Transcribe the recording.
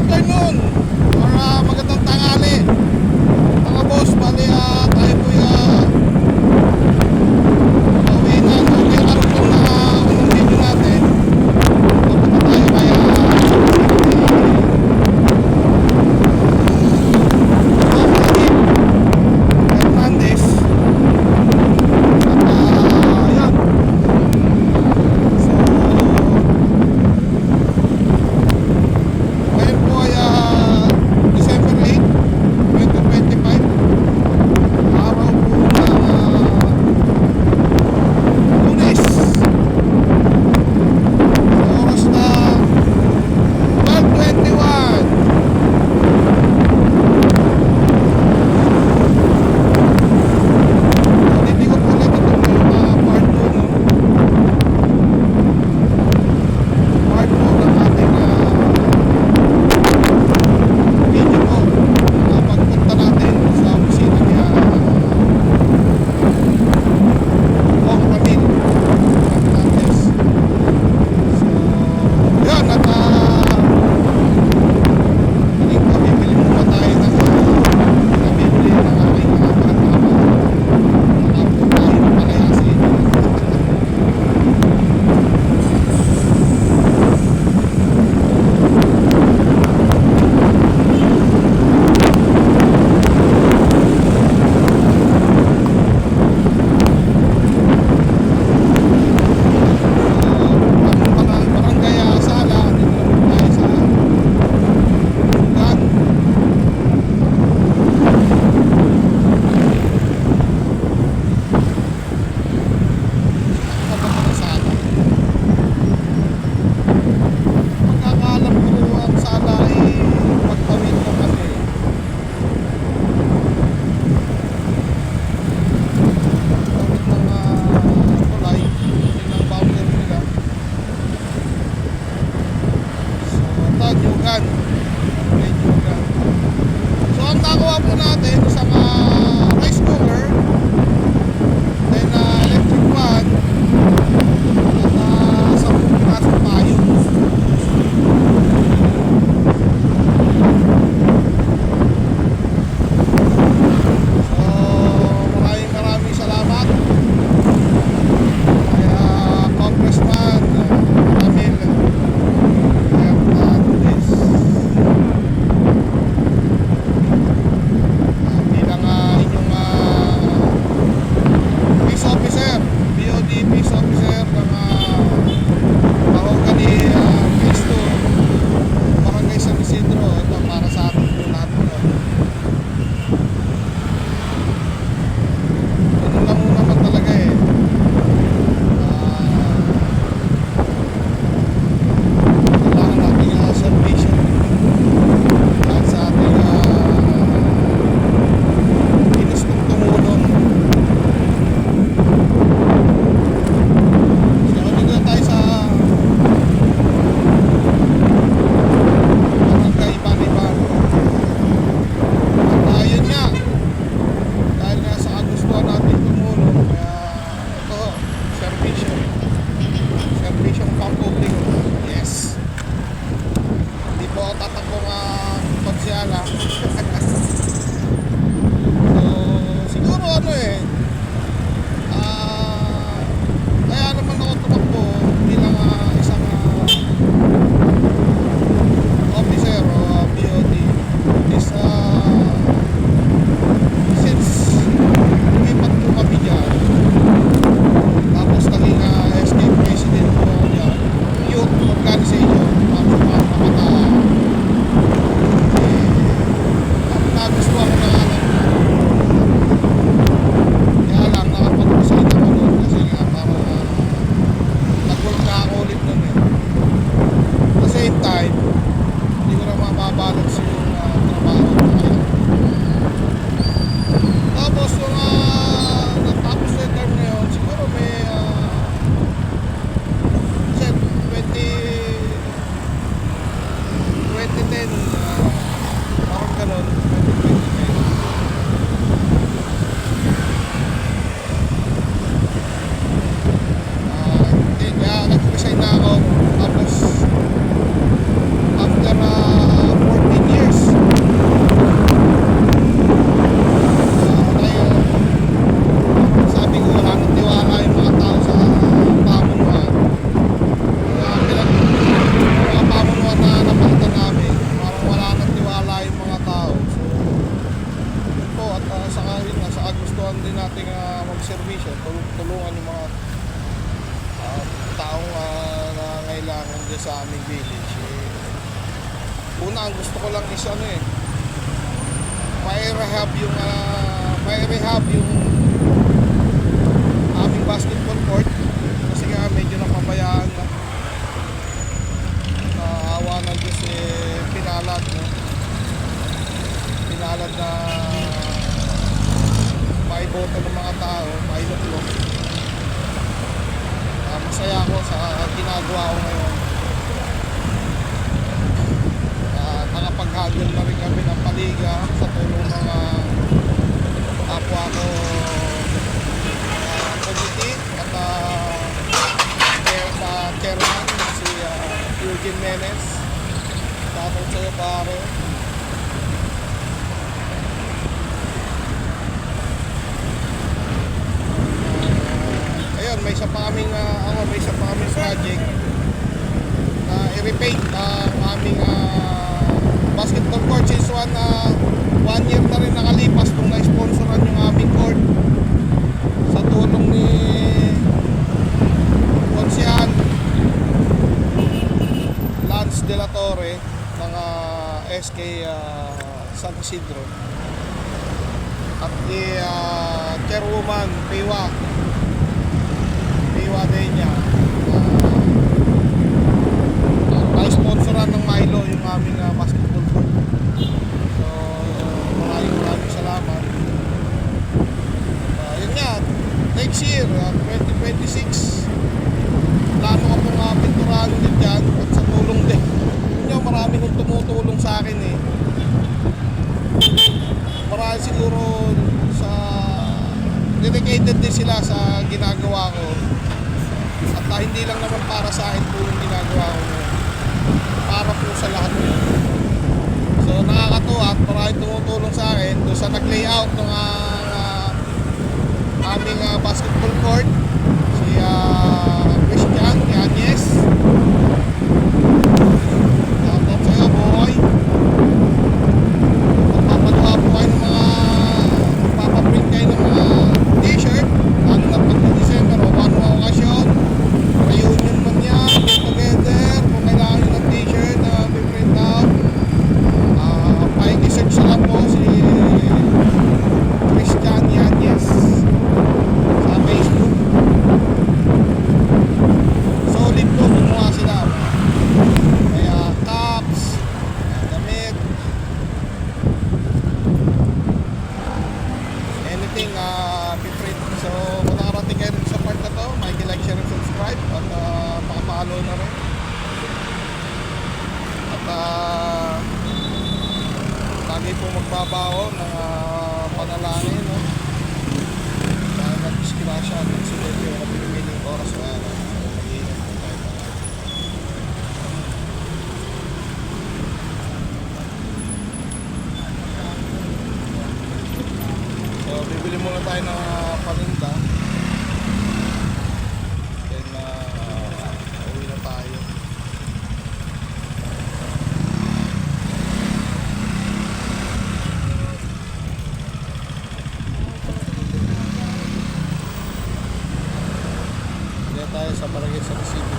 afternoon or magandang tanghali mga boss. Bali tayo po pauwi na. So kinakarugtong na unang video natin. Papunta tayo kaya Hernandez. At yan. So ngayon po ay dyan sa aming village. Una, ang gusto ko lang is may-rehab yung aming basketball court kasi nga medyo napabayaan na. Awa ng Diyos pinalad, no? Pinalad na maiboto ng mga tao, mailuklok. Masaya ako sa ginagawa ko ngayon. Nakapag-handle na rin kami ng paliga sa tulong mga kapwa ko committee at chairman si Eugene Menes. Shoutout sa'yo, pare. Ayun, may isa pa kaming project na i-repaint ang aming basketball court since 1 year na rin nakalipas nung na-sponsoran yung aming court sa tulong ni Konsyal Lance De La Torre ng SK San Isidro at ni Chairwoman Piwa din niya na-sponsoran ng Milo yung aming basketball court. So maraming salamat. Yun nga, next year 2026 plano ko pong pinturahan din dyan at sa tulong din. Yun nga, marami kong tumutulong sa akin marami siguro sa dedicated din sila sa ginagawa ko at hindi lang naman para sa akin po yung ginagawa ko, para po sa lahat yun. So nakakatuwa at maraming tumutulong sa akin doon sa nag-layout ng aming basketball court, si Christian Yanez. Shoutout sa'yo, boy. Magpapagawa po kayo ng magpapaprint kayo ng mga t-shirt, lalo na pag December o ano mga okasyon, reunion man yan, get together, kung kailangan nyo ng t-shirt na piprint out, pakikisearch na lang po si Christian Yanez sa Facebook. Solid po gumawa sila, kaya caps, damit, anything piprint. So kung nakarating kayo rin sa part na to, like, share, and subscribe at pakapalo na rin at lagi po magbabaho ng panalangin, no? Dahil nag-disgrasya at nagsulit yung napilipiling oras na mag-iingat po tayo. So bibili muna tayo ng paninda, then uwi na tayo. Tayo sa Barangay San Isidro.